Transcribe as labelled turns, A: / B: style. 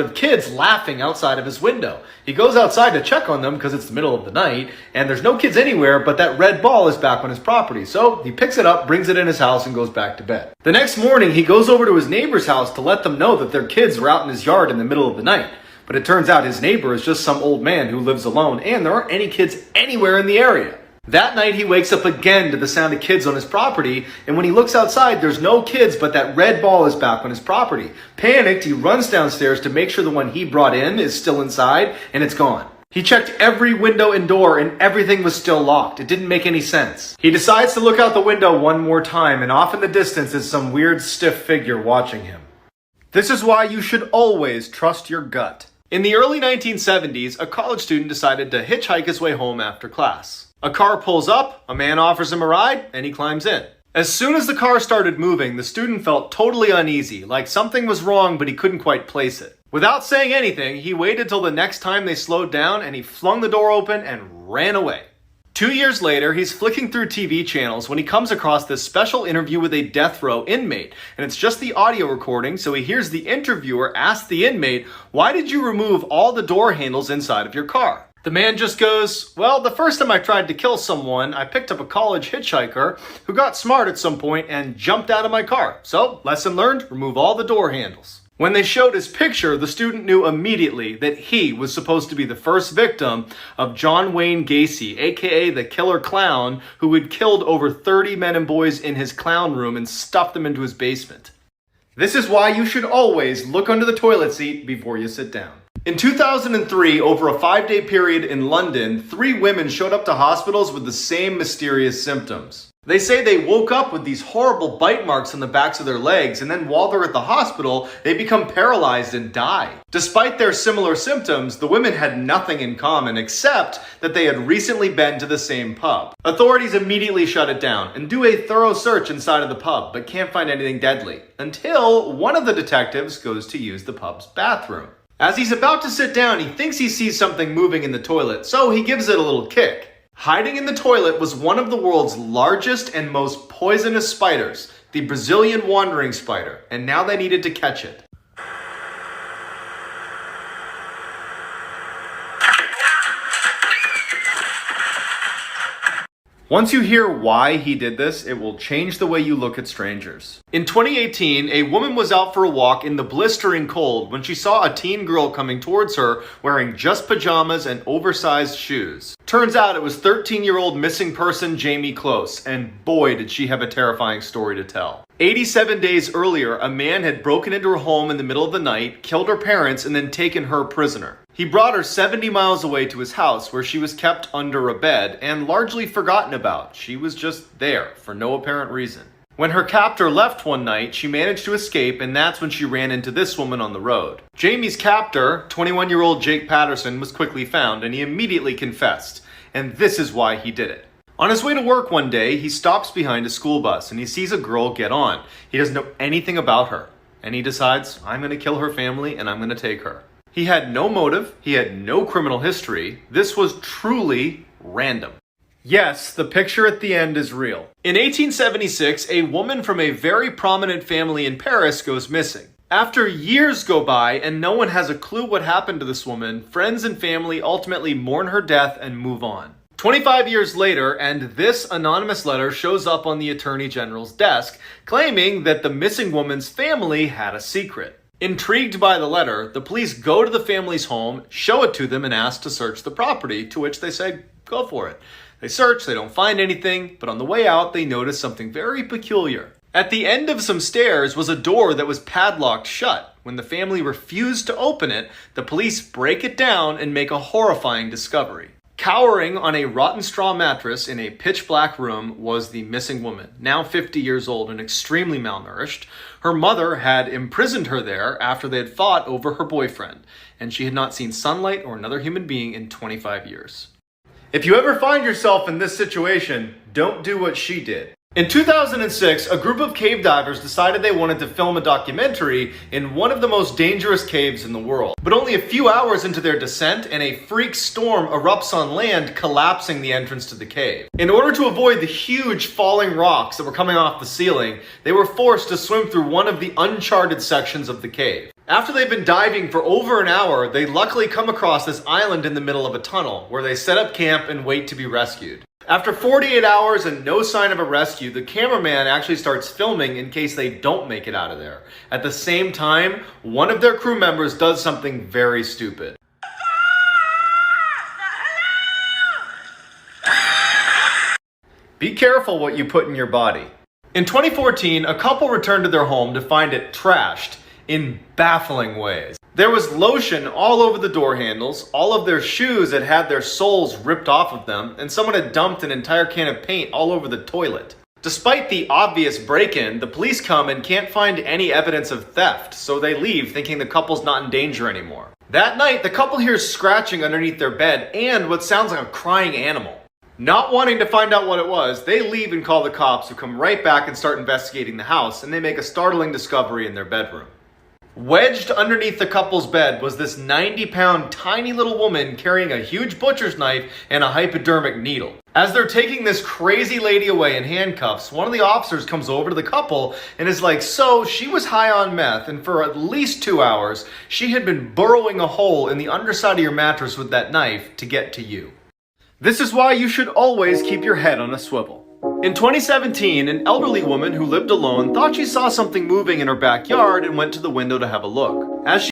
A: of kids laughing outside of his window. He goes outside to check on them because it's the middle of the night and there's no kids anywhere, but that red ball is back on his property. So he picks it up, brings it in his house, and goes back to bed. The next morning, he goes over to his neighbor's house to let them know that their kids are out in his yard in the middle of the night. But it turns out his neighbor is just some old man who lives alone and there aren't any kids anywhere in the area. That night, he wakes up again to the sound of kids on his property, and when he looks outside, there's no kids, but that red ball is back on his property. Panicked, he runs downstairs to make sure the one he brought in is still inside, and it's gone. He checked every window and door, and everything was still locked. It didn't make any sense. He decides to look out the window one more time, and off in the distance is some weird stiff figure watching him. This is why you should always trust your gut. In the early 1970s, a college student decided to hitchhike his way home after class. A car pulls up, a man offers him a ride, and he climbs in. As soon as the car started moving, the student felt totally uneasy, like something was wrong but he couldn't quite place it. Without saying anything, he waited till the next time they slowed down and he flung the door open and ran away. 2 years later, he's flicking through TV channels when he comes across this special interview with a death row inmate. And it's just the audio recording, so he hears the interviewer ask the inmate, "Why did you remove all the door handles inside of your car?" The man just goes, "Well, the first time I tried to kill someone, I picked up a college hitchhiker who got smart at some point and jumped out of my car. So, lesson learned, remove all the door handles." When they showed his picture, the student knew immediately that he was supposed to be the first victim of John Wayne Gacy, aka the Killer Clown, who had killed over 30 men and boys in his clown room and stuffed them into his basement. This is why you should always look under the toilet seat before you sit down. In 2003, over a 5-day period in London, 3 women showed up to hospitals with the same mysterious symptoms. They say they woke up with these horrible bite marks on the backs of their legs, and then while they're at the hospital, they become paralyzed and die. Despite their similar symptoms, the women had nothing in common except that they had recently been to the same pub. Authorities immediately shut it down and do a thorough search inside of the pub, but can't find anything deadly, until one of the detectives goes to use the pub's bathroom. As he's about to sit down, he thinks he sees something moving in the toilet, so he gives it a little kick. Hiding in the toilet was one of the world's largest and most poisonous spiders, the Brazilian wandering spider, and now they needed to catch it. Once you hear why he did this, it will change the way you look at strangers. In 2018, a woman was out for a walk in the blistering cold when she saw a teen girl coming towards her wearing just pajamas and oversized shoes. Turns out it was 13-year-old missing person Jamie Close, and boy did she have a terrifying story to tell. 87 days earlier, a man had broken into her home in the middle of the night, killed her parents, and then taken her prisoner. He brought her 70 miles away to his house where she was kept under a bed and largely forgotten about. She was just there for no apparent reason. When her captor left one night, she managed to escape, and that's when she ran into this woman on the road. Jamie's captor, 21-year-old Jake Patterson, was quickly found, and he immediately confessed. And this is why he did it. On his way to work one day, he stops behind a school bus, and he sees a girl get on. He doesn't know anything about her, and he decides, I'm going to kill her family, and I'm going to take her. He had no motive. He had no criminal history. This was truly random. Yes, the picture at the end is real. In 1876, a woman from a very prominent family in Paris goes missing. After years go by and no one has a clue what happened to this woman, friends and family ultimately mourn her death and move on. 25 years later, and this anonymous letter shows up on the Attorney General's desk, claiming that the missing woman's family had a secret. Intrigued by the letter, the police go to the family's home, show it to them, and ask to search the property, to which they say, go for it. They search, they don't find anything, but on the way out, they notice something very peculiar. At the end of some stairs was a door that was padlocked shut. When the family refused to open it, the police break it down and make a horrifying discovery. Cowering on a rotten straw mattress in a pitch-black room was the missing woman, now 50 years old and extremely malnourished. Her mother had imprisoned her there after they had fought over her boyfriend, and she had not seen sunlight or another human being in 25 years. If you ever find yourself in this situation, don't do what she did. In 2006, a group of cave divers decided they wanted to film a documentary in one of the most dangerous caves in the world. But only a few hours into their descent, and a freak storm erupts on land, collapsing the entrance to the cave. In order to avoid the huge falling rocks that were coming off the ceiling, they were forced to swim through one of the uncharted sections of the cave. After they've been diving for over an hour, they luckily come across this island in the middle of a tunnel, where they set up camp and wait to be rescued. After 48 hours and no sign of a rescue, the cameraman actually starts filming in case they don't make it out of there. At the same time, one of their crew members does something very stupid. Be careful what you put in your body. In 2014, a couple returned to their home to find it trashed in baffling ways. There was lotion all over the door handles, all of their shoes had had their soles ripped off of them, and someone had dumped an entire can of paint all over the toilet. Despite the obvious break-in, the police come and can't find any evidence of theft, so they leave thinking the couple's not in danger anymore. That night, the couple hears scratching underneath their bed and what sounds like a crying animal. Not wanting to find out what it was, they leave and call the cops, who come right back and start investigating the house, and they make a startling discovery in their bedroom. Wedged underneath the couple's bed was this 90-pound tiny little woman carrying a huge butcher's knife and a hypodermic needle. As they're taking this crazy lady away in handcuffs, one of the officers comes over to the couple and is like, so she was high on meth, and for at least 2 hours, she had been burrowing a hole in the underside of your mattress with that knife to get to you. This is why you should always keep your head on a swivel. In 2017, an elderly woman who lived alone thought she saw something moving in her backyard and went to the window to have a look. As she